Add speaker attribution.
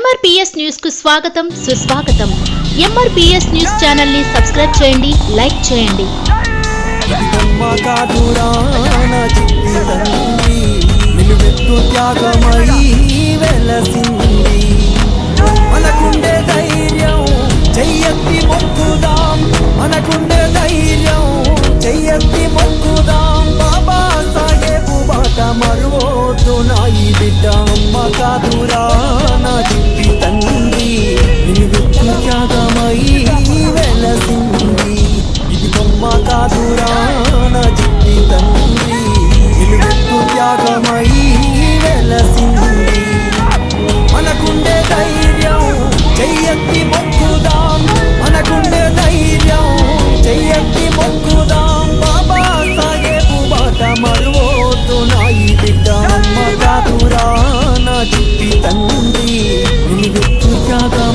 Speaker 1: MRPS news కు స్వాగతం సుస్వాగతం. ఎంఆర్పీఎస్ న్యూస్ ఛానల్ ని సబ్స్క్రైబ్ చేయండి, లైక్ చేయండి.
Speaker 2: మనకుండే ధైర్యం చెయ్యెత్తి మొక్కుదాం, మనకుండే ధైర్యం చెయ్యెత్తి మొక్కుదాం. బాబా సాహెబు బాట మరువొద్దు నా ఈ బిడ్డ. అమ్మ కాదురా నా చిట్టి తండ్రి, నిలువెత్తు త్యాగమై వెలసింది. ఇది బొమ్మ కాదురా నా చిట్టి తండ్రి, నిలువెత్తు త్యాగమై వెలసింది. మనకుండే ధైర్యం చెయ్యెత్తి మొక్కుదాం, మనకుండే ధైర్యం చెయ్యెత్తి మొక్కుదాం. బాబా సాహెబు బాట మరువొద్దు నా ఈ బిడ్డ. అమ్మ కాదురా నా చిట్టి తండ్రి, నిలువెత్తు త్యాగమై